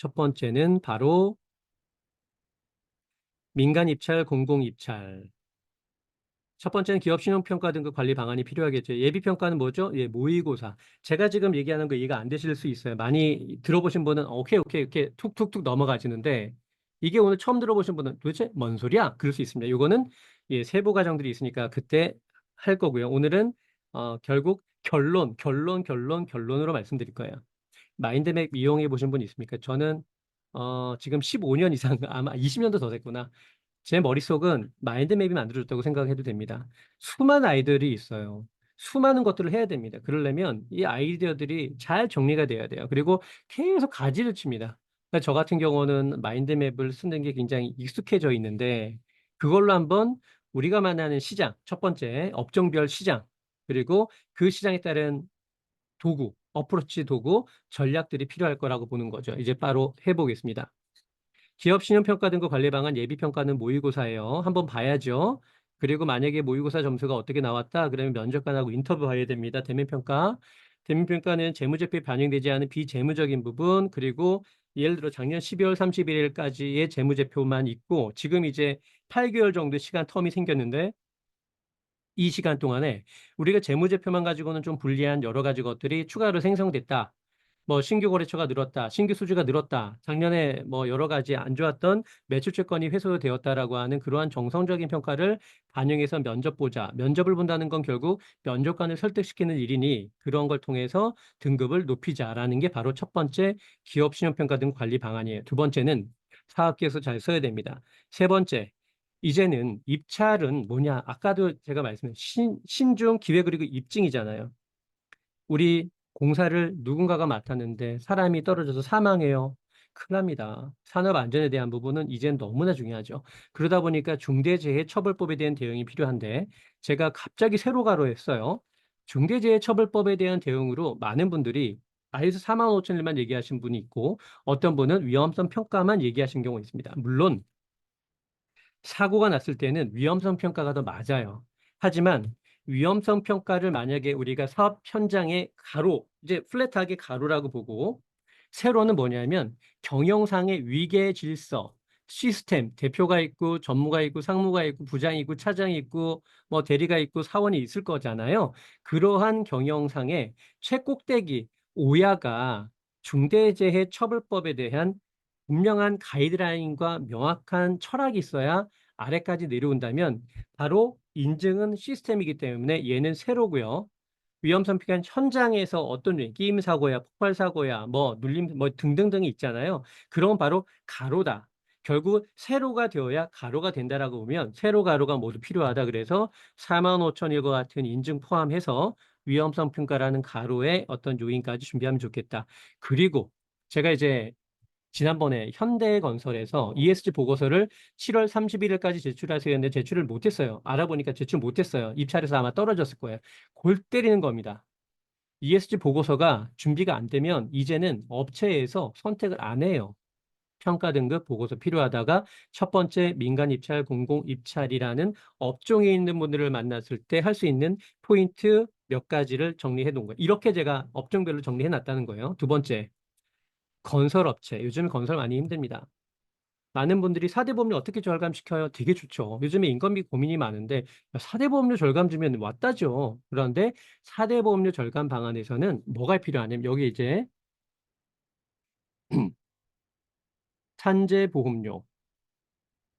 첫 번째는 바로 민간 입찰, 공공 입찰. 첫 번째는 기업 신용평가 등급 관리 방안이 필요하겠죠. 예비평가는 뭐죠? 예, 모의고사. 제가 지금 얘기하는 거 이해가 안 되실 수 있어요. 많이 들어보신 분은 오케이, 오케이, 이렇게 툭툭툭 넘어가시는데 이게 오늘 처음 들어보신 분은 도대체 뭔 소리야? 그럴 수 있습니다. 이거는 예, 세부 과정들이 있으니까 그때 할 거고요. 오늘은 결국 결론으로 말씀드릴 거예요. 마인드맵 이용해 보신 분 있습니까? 저는 지금 15년 이상, 아마 20년도 더 됐구나. 제 머릿속은 마인드맵이 만들어졌다고 생각해도 됩니다. 수많은 아이디어들이 있어요. 수많은 것들을 해야 됩니다. 그러려면 이 아이디어들이 잘 정리가 돼야 돼요. 그리고 계속 가지를 칩니다. 그러니까 저 같은 경우는 마인드맵을 쓰는 게 굉장히 익숙해져 있는데 그걸로 한번 우리가 만나는 시장, 첫 번째 업종별 시장, 그리고 그 시장에 따른 도구, 어프로치 도구, 전략들이 필요할 거라고 보는 거죠. 이제 바로 해보겠습니다. 기업 신용평가 등급 관리 방안 예비평가는 모의고사예요. 한번 봐야죠. 그리고 만약에 모의고사 점수가 어떻게 나왔다? 그러면 면접관하고 인터뷰 봐야 됩니다. 대면평가. 대면평가는 재무제표에 반영되지 않은 비재무적인 부분, 그리고 예를 들어 작년 12월 31일까지의 재무제표만 있고, 지금 이제 8개월 정도 시간 텀이 생겼는데, 이 시간 동안에 우리가 재무제표만 가지고는 좀 불리한 여러 가지 것들이 추가로 생성됐다. 뭐 신규 거래처가 늘었다, 신규 수주가 늘었다, 작년에 뭐 여러 가지 안 좋았던 매출 채권이 회수되었다라고 하는 그러한 정성적인 평가를 반영해서 면접 보자. 면접을 본다는 건 결국 면접관을 설득시키는 일이니 그런 걸 통해서 등급을 높이자라는 게 바로 첫 번째 기업 신용평가 등 관리 방안이에요. 두 번째는 사업계에서 잘 써야 됩니다. 세 번째, 이제는 입찰은 뭐냐? 아까도 제가 말씀드린 신중 기획 그리고 입증이잖아요. 우리 공사를 누군가가 맡았는데 사람이 떨어져서 사망해요. 큰일 납니다. 산업 안전에 대한 부분은 이젠 너무나 중요하죠. 그러다 보니까 중대재해처벌법에 대한 대응이 필요한데 제가 갑자기 세로 가로했어요. 중대재해처벌법에 대한 대응으로 많은 분들이 IS 45001만 얘기하신 분이 있고 어떤 분은 위험성 평가만 얘기하신 경우가 있습니다. 물론 사고가 났을 때는 위험성 평가가 더 맞아요. 하지만 위험성 평가를 만약에 우리가 사업 현장에 가로, 이제 플랫하게 가로라고 보고 세로는 뭐냐면 경영상의 위계 질서, 시스템, 대표가 있고 전무가 있고 상무가 있고 부장이 있고 차장이 있고 뭐 대리가 있고 사원이 있을 거잖아요. 그러한 경영상의 최꼭대기 오야가 중대재해처벌법에 대한 분명한 가이드라인과 명확한 철학이 있어야 아래까지 내려온다면 바로 인증은 시스템이기 때문에 얘는 세로고요. 위험성 피한 현장에서 어떤 끼임 사고야, 폭발 사고야, 뭐 눌림 뭐 등등등이 있잖아요. 그런 건 바로 가로다. 결국 세로가 되어야 가로가 된다라고 보면 세로 가로가 모두 필요하다. 그래서 45,000일과 같은 인증 포함해서 위험성 평가라는 가로의 어떤 요인까지 준비하면 좋겠다. 그리고 제가 이제 지난번에 현대건설에서 ESG 보고서를 7월 31일까지 제출하세요 했는데 제출을 못했어요. 알아보니까 제출 못했어요. 입찰에서 아마 떨어졌을 거예요. 골 때리는 겁니다. ESG 보고서가 준비가 안 되면 이제는 업체에서 선택을 안 해요. 평가 등급 보고서 필요하다가 첫 번째 민간 입찰, 공공 입찰이라는 업종에 있는 분들을 만났을 때 할 수 있는 포인트 몇 가지를 정리해 놓은 거예요. 이렇게 제가 업종별로 정리해 놨다는 거예요. 두 번째, 건설업체. 요즘 건설 많이 힘듭니다. 많은 분들이 4대 보험료 어떻게 절감시켜요? 되게 좋죠. 요즘에 인건비 고민이 많은데 4대 보험료 절감 주면 왔다죠. 그런데 4대 보험료 절감 방안에서는 뭐가 필요하냐면 여기 이제 산재보험료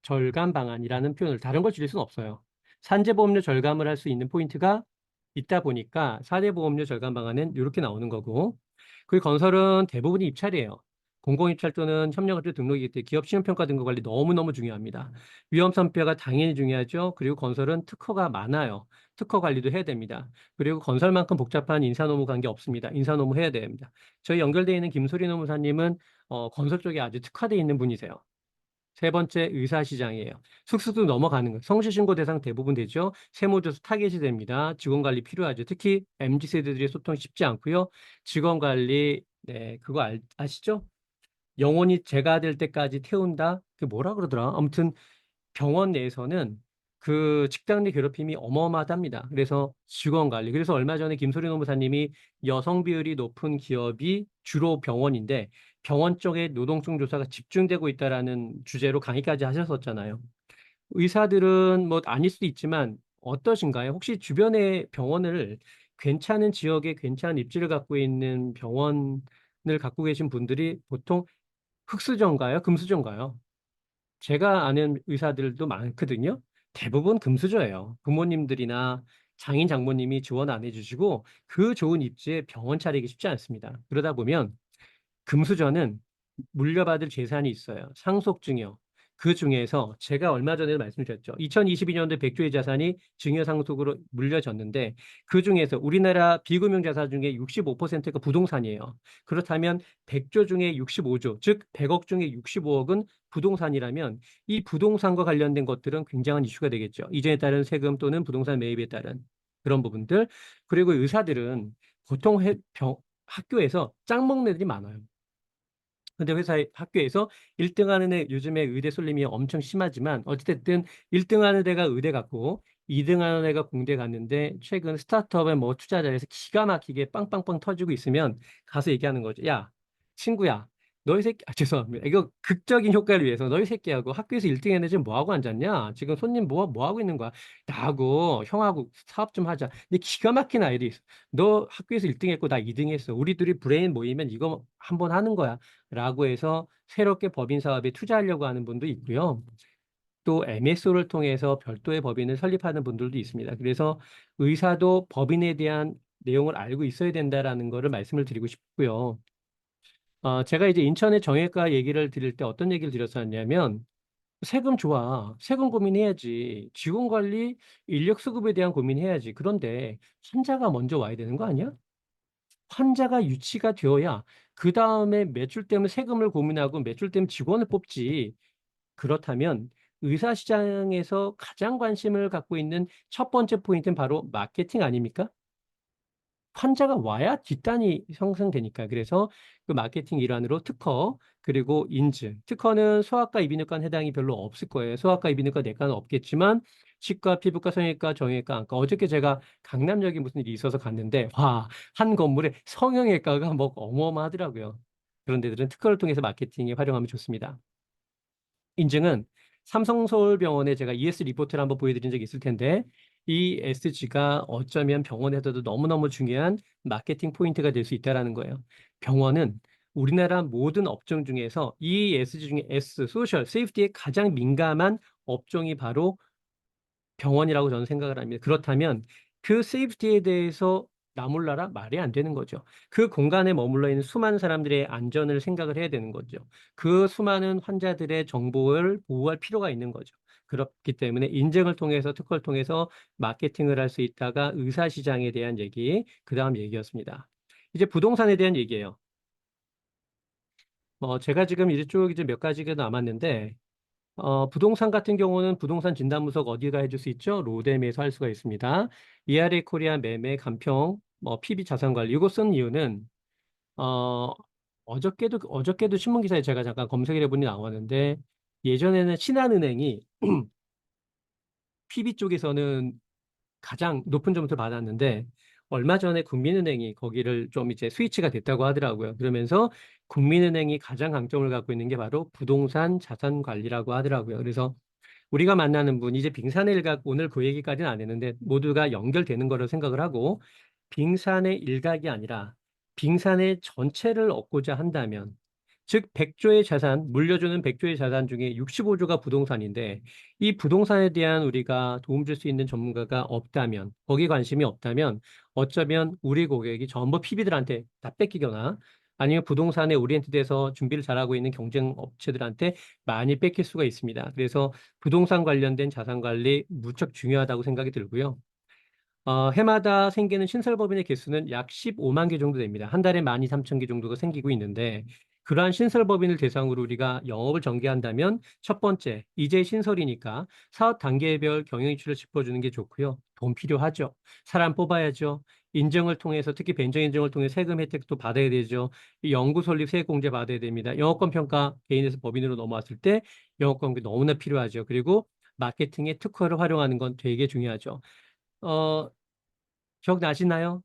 절감 방안이라는 표현을 다른 걸 줄일 수는 없어요. 산재보험료 절감을 할 수 있는 포인트가 있다 보니까 4대 보험료 절감 방안은 이렇게 나오는 거고 그 건설은 대부분이 입찰이에요. 공공입찰 또는 협력업체 등록이기 때문에 기업 신용평가 등급 관리 너무너무 중요합니다. 위험선표가 당연히 중요하죠. 그리고 건설은 특허가 많아요. 특허 관리도 해야 됩니다. 그리고 건설만큼 복잡한 인사노무 관계 없습니다. 인사노무 해야 됩니다. 저희 연결되어 있는 김소리 노무사님은 건설 쪽에 아주 특화되어 있는 분이세요. 세 번째 의사시장이에요. 슥슥슥 넘어가는 거예요. 성실신고 대상 대부분 되죠. 세무조사 타겟이 됩니다. 직원관리 필요하죠. 특히 MZ세대들의 소통이 쉽지 않고요. 직원관리 네 그거 아시죠? 영원히 제가 될 때까지 태운다. 그게 뭐라 그러더라. 아무튼 병원 내에서는 그 직장 내 괴롭힘이 어마어마하답니다. 그래서 직원 관리. 그래서 얼마 전에 김소리 노무사님이 여성 비율이 높은 기업이 주로 병원인데 병원 쪽에 노동성 조사가 집중되고 있다라는 주제로 강의까지 하셨었잖아요. 의사들은 뭐 아닐 수도 있지만 어떠신가요? 혹시 주변에 병원을 괜찮은 지역에 괜찮은 입지를 갖고 있는 병원을 갖고 계신 분들이 보통 흑수저인가요? 금수저인가요? 제가 아는 의사들도 많거든요. 대부분 금수저예요. 부모님들이나 장인 장모님이 지원 안 해주시고 그 좋은 입지에 병원 차리기 쉽지 않습니다. 그러다 보면 금수저는 물려받을 재산이 있어요. 상속증여. 그 중에서 제가 얼마 전에도 말씀드렸죠. 2022년도에 백조의 자산이 증여 상속으로 물려졌는데 그 중에서 우리나라 비금융 자산 중에 65%가 부동산이에요. 그렇다면 100조 중에 65조, 즉 100억 중에 65억은 부동산이라면 이 부동산과 관련된 것들은 굉장한 이슈가 되겠죠. 이전에 따른 세금 또는 부동산 매입에 따른 그런 부분들. 그리고 의사들은 보통 학교에서 짱 먹는 애들이 많아요. 근데 학교에서 1등 하는 애, 요즘에 의대 쏠림이 엄청 심하지만, 어찌됐든 1등 하는 애가 의대 갔고, 2등 하는 애가 공대 갔는데, 최근 스타트업에 뭐 투자자에서 기가 막히게 빵빵빵 터지고 있으면, 가서 얘기하는 거죠. 야, 친구야, 너희 새끼, 죄송합니다. 이거 극적인 효과를 위해서 너희 새끼하고 학교에서 1등 했는데 지금 뭐 하고 앉았냐? 지금 손님 뭐 하고 있는 거야? 나하고 형하고 사업 좀 하자. 근데 기가 막힌 아이디 있어. 너 학교에서 1등 했고 나 2등 했어. 우리 둘이 브레인 모이면 이거 한번 하는 거야. 라고 해서 새롭게 법인 사업에 투자하려고 하는 분도 있고요. 또 MSO를 통해서 별도의 법인을 설립하는 분들도 있습니다. 그래서 의사도 법인에 대한 내용을 알고 있어야 된다라는 거를 말씀을 드리고 싶고요. 제가 이제 인천의 정형외과 얘기를 드릴 때 어떤 얘기를 드렸었냐면 세금 좋아. 세금 고민해야지. 직원 관리, 인력 수급에 대한 고민해야지. 그런데 환자가 먼저 와야 되는 거 아니야? 환자가 유치가 되어야 그 다음에 매출 때문에 세금을 고민하고 매출 때문에 직원을 뽑지. 그렇다면 의사 시장에서 가장 관심을 갖고 있는 첫 번째 포인트는 바로 마케팅 아닙니까? 환자가 와야 뒷단이 형성되니까. 그래서 그 마케팅 일환으로 특허, 그리고 인증. 특허는 소아과, 이비인후과는 해당이 별로 없을 거예요. 소아과, 이비인후과, 내과는 없겠지만 치과, 피부과, 성형외과, 정형외과, 안과. 어저께 제가 강남역에 무슨 일이 있어서 갔는데 와, 한 건물에 성형외과가 뭐 어마어마하더라고요. 그런 데들은 특허를 통해서 마케팅에 활용하면 좋습니다. 인증은 삼성서울병원에 제가 ES 리포트를 한번 보여드린 적이 있을 텐데 이 SG가 어쩌면 병원에서도 너무너무 중요한 마케팅 포인트가 될 수 있다는 거예요. 병원은 우리나라 모든 업종 중에서 이 SG 중에 S, 소셜, 세이프티에 가장 민감한 업종이 바로 병원이라고 저는 생각을 합니다. 그렇다면 그 세이프티에 대해서 나몰라라 말이 안 되는 거죠. 그 공간에 머물러 있는 수많은 사람들의 안전을 생각을 해야 되는 거죠. 그 수많은 환자들의 정보를 보호할 필요가 있는 거죠. 그렇기 때문에 인증을 통해서 특허를 통해서 마케팅을 할 수 있다가 의사시장에 대한 얘기, 그 다음 얘기였습니다. 이제 부동산에 대한 얘기예요. 제가 지금 이제 쭉 이제 몇 가지가 남았는데 부동산 같은 경우는 부동산 진단분석 어디가 해줄 수 있죠? 로뎀에서 할 수가 있습니다. ERA 코리아 매매, 간평, PB 자산관리. 이거 쓴 이유는, 어, 어저께도 신문기사에 제가 잠깐 검색을 해보니 나왔는데, 예전에는 신한은행이 PB 쪽에서는 가장 높은 점수를 받았는데, 얼마 전에 국민은행이 거기를 좀 이제 스위치가 됐다고 하더라고요. 그러면서 국민은행이 가장 강점을 갖고 있는 게 바로 부동산 자산 관리라고 하더라고요. 그래서 우리가 만나는 분, 이제 빙산의 일각, 오늘 그 얘기까지는 안 했는데 모두가 연결되는 거로 생각을 하고 빙산의 일각이 아니라 빙산의 전체를 얻고자 한다면 즉 100조의 자산, 물려주는 100조의 자산 중에 65조가 부동산인데 이 부동산에 대한 우리가 도움 줄 수 있는 전문가가 없다면 거기에 관심이 없다면 어쩌면 우리 고객이 전부 PB들한테 다 뺏기거나 아니면 부동산에 오리엔트돼서 준비를 잘하고 있는 경쟁 업체들한테 많이 뺏길 수가 있습니다. 그래서 부동산 관련된 자산 관리 무척 중요하다고 생각이 들고요. 해마다 생기는 신설법인의 개수는 약 15만 개 정도 됩니다. 한 달에 12,3천 개 정도가 생기고 있는데 그러한 신설법인을 대상으로 우리가 영업을 전개한다면 첫 번째, 이제 신설이니까 사업 단계별 경영이치를 짚어주는 게 좋고요. 돈 필요하죠. 사람 뽑아야죠. 인증을 통해서 특히 벤처 인증을 통해 세금 혜택도 받아야 되죠. 이 연구 설립 세액공제 받아야 됩니다. 영업권 평가 개인에서 법인으로 넘어왔을 때 영업권 너무나 필요하죠. 그리고 마케팅에 특허를 활용하는 건 되게 중요하죠. 어, 기억나시나요?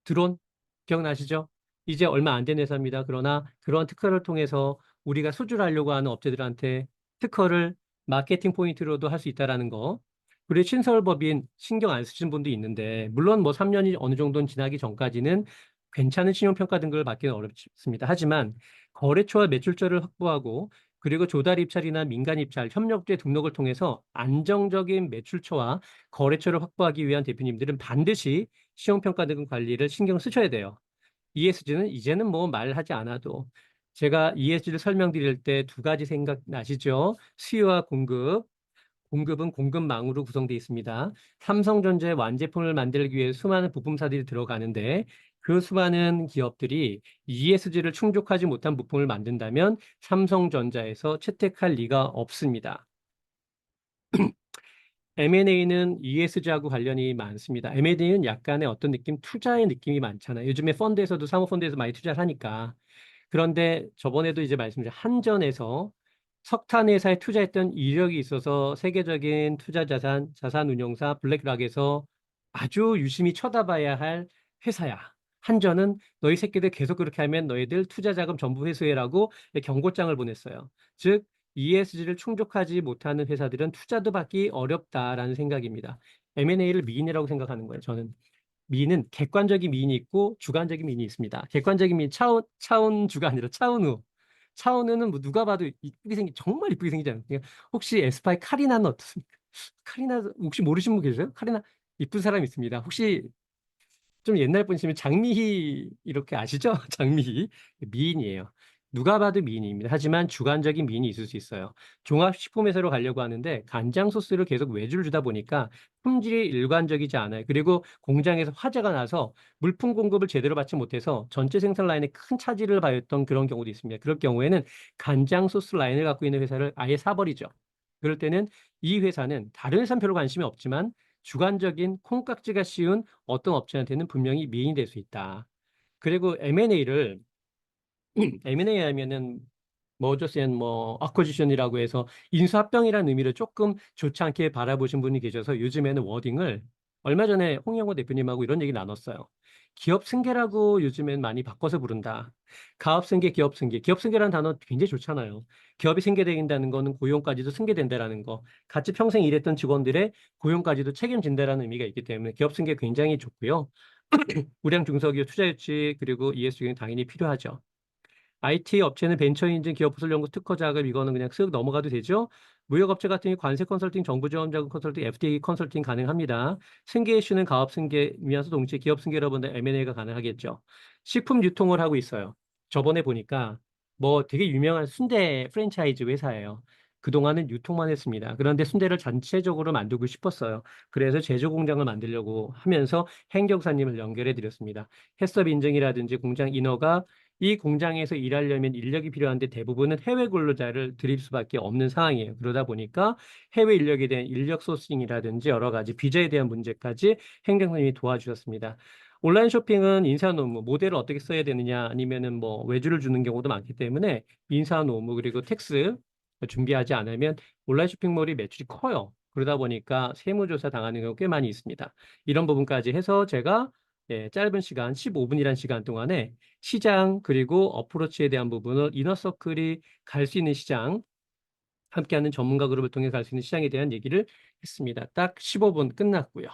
드론 기억나시죠? 이제 얼마 안 된 회사입니다. 그러나 그런 특허를 통해서 우리가 수주하려고 하는 업체들한테 특허를 마케팅 포인트로도 할 수 있다라는 거. 그리고 신설법인 신경 안 쓰시는 분도 있는데 물론 뭐 3년이 어느 정도는 지나기 전까지는 괜찮은 신용평가 등급을 받기는 어렵습니다. 하지만 거래처와 매출처를 확보하고 그리고 조달 입찰이나 민간 입찰, 협력주의 등록을 통해서 안정적인 매출처와 거래처를 확보하기 위한 대표님들은 반드시 시험평가 등급 관리를 신경 쓰셔야 돼요. ESG는 이제는 뭐 말하지 않아도 제가 ESG를 설명드릴 때 두 가지 생각나시죠? 수요와 공급. 공급은 공급망으로 구성되어 있습니다. 삼성전자의 완제품을 만들기 위해 수많은 부품사들이 들어가는데 그 수많은 기업들이 ESG를 충족하지 못한 부품을 만든다면 삼성전자에서 채택할 리가 없습니다. M&A는 ESG하고 관련이 많습니다. M&A는 약간의 어떤 느낌, 투자의 느낌이 많잖아요. 요즘에 펀드에서도 사모펀드에서 많이 투자를 하니까. 그런데 저번에도 이제 말씀드린 한전에서 석탄 회사에 투자했던 이력이 있어서 세계적인 투자 자산 운용사 블랙락에서 아주 유심히 쳐다봐야 할 회사야. 한전은 너희 새끼들 계속 그렇게 하면 너희들 투자 자금 전부 회수해라고 경고장을 보냈어요. 즉 ESG를 충족하지 못하는 회사들은 투자도 받기 어렵다라는 생각입니다. M&A를 미인이라고 생각하는 거예요. 저는. 미인은 객관적인 미인이 있고 주관적인 미인이 있습니다. 객관적인 미인 차은주가 아니라 차은우. 차은우는 뭐 누가 봐도 이쁘게 정말 이쁘게 생기지 않습니까? 혹시 에스파의 카리나는 어떻습니까? 카리나 혹시 모르시는 분 계세요? 카리나 이쁜 사람 있습니다. 혹시 좀 옛날 분이시면 장미희 이렇게 아시죠? 장미희 미인이에요. 누가 봐도 미인입니다. 하지만 주관적인 미인이 있을 수 있어요. 종합식품회사로 가려고 하는데 간장 소스를 계속 외주를 주다 보니까 품질이 일관적이지 않아요. 그리고 공장에서 화재가 나서 물품 공급을 제대로 받지 못해서 전체 생산 라인에 큰 차질을 가했던 그런 경우도 있습니다. 그럴 경우에는 간장 소스 라인을 갖고 있는 회사를 아예 사버리죠. 그럴 때는 이 회사는 다른 회사는 별로 관심이 없지만 주관적인 콩깍지가 씌운 어떤 업체한테는 분명히 미인이 될 수 있다. 그리고 M&A를 M&A 하면은 머저스 앤뭐 아쿼지션이라고 해서 인수합병이라는 의미를 조금 좋지 않게 바라보신 분이 계셔서 요즘에는 워딩을 얼마 전에 홍영호 대표님하고 이런 얘기 나눴어요. 기업 승계라고 요즘엔 많이 바꿔서 부른다. 가업 승계, 기업 승계. 기업 승계라는 단어 굉장히 좋잖아요. 기업이 승계된다는 거는 고용까지도 승계된다라는 거. 같이 평생 일했던 직원들의 고용까지도 책임진다라는 의미가 있기 때문에 기업 승계 굉장히 좋고요. 우량 중소기업 투자 유치 그리고 ESG는 당연히 필요하죠. IT 업체는 벤처 인증, 기업부설 연구, 특허 자금 이거는 그냥 쓱 넘어가도 되죠. 무역업체 같은 경우 관세 컨설팅, 정부 지원 자금 컨설팅, FTA 컨설팅 가능합니다. 승계 이슈는 가업 승계면서 동시에 기업 승계로 본다 M&A가 가능하겠죠. 식품 유통을 하고 있어요. 저번에 보니까 뭐 되게 유명한 순대 프랜차이즈 회사예요. 그동안은 유통만 했습니다. 그런데 순대를 전체적으로 만들고 싶었어요. 그래서 제조 공장을 만들려고 하면서 행정사님을 연결해 드렸습니다. 해썹 인증이라든지 공장 인허가 이 공장에서 일하려면 인력이 필요한데 대부분은 해외 근로자를 들일 수밖에 없는 상황이에요. 그러다 보니까 해외 인력에 대한 인력 소싱이라든지 여러 가지 비자에 대한 문제까지 행정사님이 도와주셨습니다. 온라인 쇼핑은 인사 노무, 모델을 어떻게 써야 되느냐 아니면은 뭐 외주를 주는 경우도 많기 때문에 인사 노무 그리고 텍스 준비하지 않으면 온라인 쇼핑몰이 매출이 커요. 그러다 보니까 세무조사 당하는 경우 꽤 많이 있습니다. 이런 부분까지 해서 제가 짧은 시간, 15분이라는 시간 동안에 시장 그리고 어프로치에 대한 부분을 이너서클이 갈 수 있는 시장, 함께하는 전문가 그룹을 통해 갈 수 있는 시장에 대한 얘기를 했습니다. 딱 15분 끝났고요.